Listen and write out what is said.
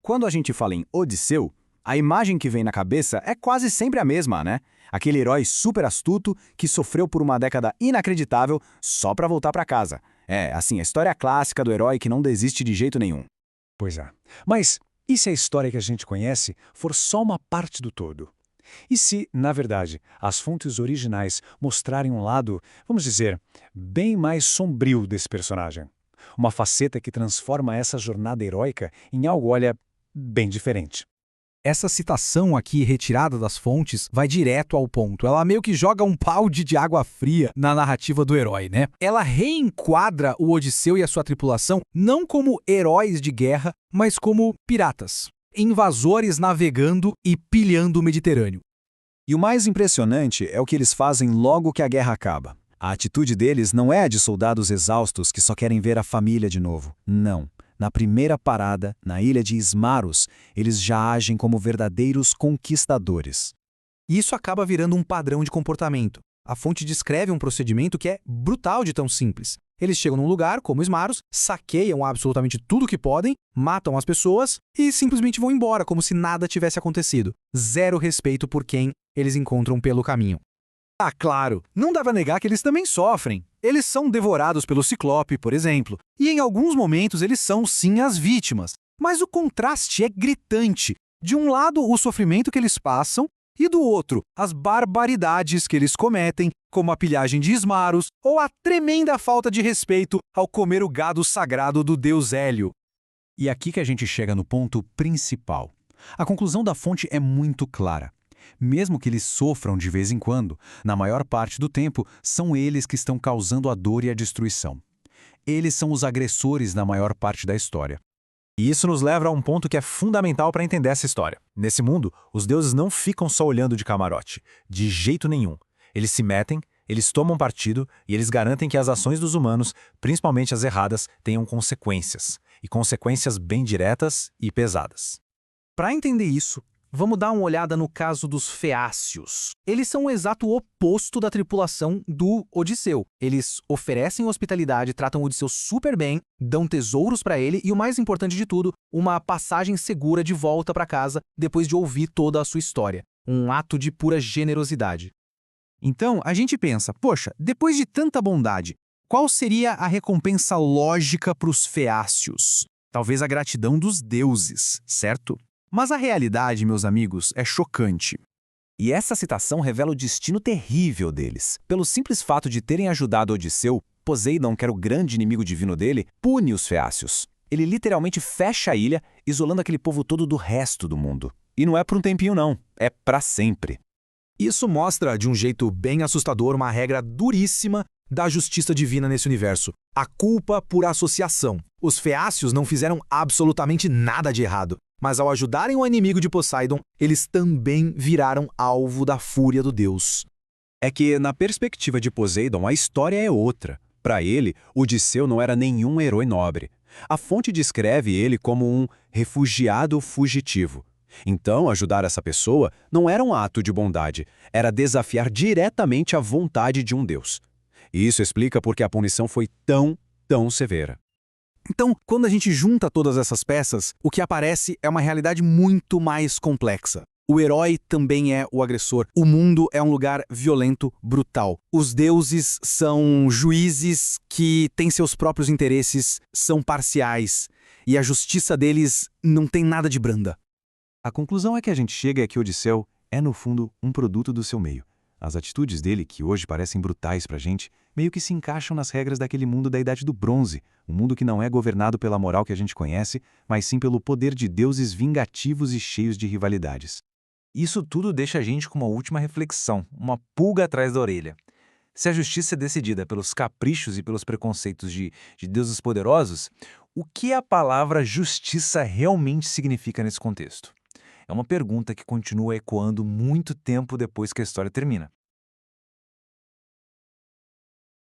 Quando a gente fala em Odisseu, a imagem que vem na cabeça é quase sempre a mesma, né? Aquele herói super astuto que sofreu por uma década inacreditável só pra voltar pra casa. É, assim, a história clássica do herói que não desiste de jeito nenhum. Pois é. Mas e se a história que a gente conhece for só uma parte do todo? E se, na verdade, as fontes originais mostrarem um lado, vamos dizer, bem mais sombrio desse personagem? Uma faceta que transforma essa jornada heróica em algo, olha, bem diferente. Essa citação aqui retirada das fontes vai direto ao ponto. Ela meio que joga um balde de água fria na narrativa do herói, né? Ela reenquadra o Odisseu e a sua tripulação não como heróis de guerra, mas como piratas, invasores navegando e pilhando o Mediterrâneo. E o mais impressionante é o que eles fazem logo que a guerra acaba. A atitude deles não é a de soldados exaustos que só querem ver a família de novo. Não. Na primeira parada, na ilha de Ismaros, eles já agem como verdadeiros conquistadores. E isso acaba virando um padrão de comportamento. A fonte descreve um procedimento que é brutal de tão simples. Eles chegam num lugar, como Ismaros, saqueiam absolutamente tudo que podem, matam as pessoas e simplesmente vão embora, como se nada tivesse acontecido. Zero respeito por quem eles encontram pelo caminho. Ah, claro, não dá pra negar que eles também sofrem. Eles são devorados pelo Ciclope, por exemplo, e em alguns momentos eles são sim as vítimas. Mas o contraste é gritante. De um lado, o sofrimento que eles passam, e do outro, as barbaridades que eles cometem, como a pilhagem de Ismaros ou a tremenda falta de respeito ao comer o gado sagrado do deus Hélio. E aqui que a gente chega no ponto principal. A conclusão da fonte é muito clara. Mesmo que eles sofram de vez em quando, na maior parte do tempo, são eles que estão causando a dor e a destruição. Eles são os agressores na maior parte da história. E isso nos leva a um ponto que é fundamental para entender essa história. Nesse mundo, os deuses não ficam só olhando de camarote, de jeito nenhum. Eles se metem, eles tomam partido e eles garantem que as ações dos humanos, principalmente as erradas, tenham consequências. E consequências bem diretas e pesadas. Para entender isso, vamos dar uma olhada no caso dos Feácios. Eles são o exato oposto da tripulação do Odisseu. Eles oferecem hospitalidade, tratam o Odisseu super bem, dão tesouros para ele e, o mais importante de tudo, uma passagem segura de volta para casa depois de ouvir toda a sua história. Um ato de pura generosidade. Então, a gente pensa, poxa, depois de tanta bondade, qual seria a recompensa lógica para os Feácios? Talvez a gratidão dos deuses, certo? Mas a realidade, meus amigos, é chocante. E essa citação revela o destino terrível deles. Pelo simples fato de terem ajudado Odisseu, Poseidon, que era o grande inimigo divino dele, pune os Feácios. Ele literalmente fecha a ilha, isolando aquele povo todo do resto do mundo. E não é por um tempinho não, é pra sempre. Isso mostra, de um jeito bem assustador, uma regra duríssima da justiça divina nesse universo. A culpa por associação. Os Feácios não fizeram absolutamente nada de errado. Mas ao ajudarem o inimigo de Poseidon, eles também viraram alvo da fúria do deus. É que, na perspectiva de Poseidon, a história é outra. Para ele, Odisseu não era nenhum herói nobre. A fonte descreve ele como um refugiado fugitivo. Então, ajudar essa pessoa não era um ato de bondade, era desafiar diretamente a vontade de um deus. E isso explica por que a punição foi tão severa. Então, quando a gente junta todas essas peças, o que aparece é uma realidade muito mais complexa. O herói também é o agressor. O mundo é um lugar violento, brutal. Os deuses são juízes que têm seus próprios interesses, são parciais, e a justiça deles não tem nada de branda. A conclusão a que a gente chega é que Odisseu é, no fundo, um produto do seu meio. As atitudes dele, que hoje parecem brutais pra gente, meio que se encaixam nas regras daquele mundo da Idade do Bronze, um mundo que não é governado pela moral que a gente conhece, mas sim pelo poder de deuses vingativos e cheios de rivalidades. Isso tudo deixa a gente com uma última reflexão, uma pulga atrás da orelha. Se a justiça é decidida pelos caprichos e pelos preconceitos de deuses poderosos, o que a palavra justiça realmente significa nesse contexto? É uma pergunta que continua ecoando muito tempo depois que a história termina.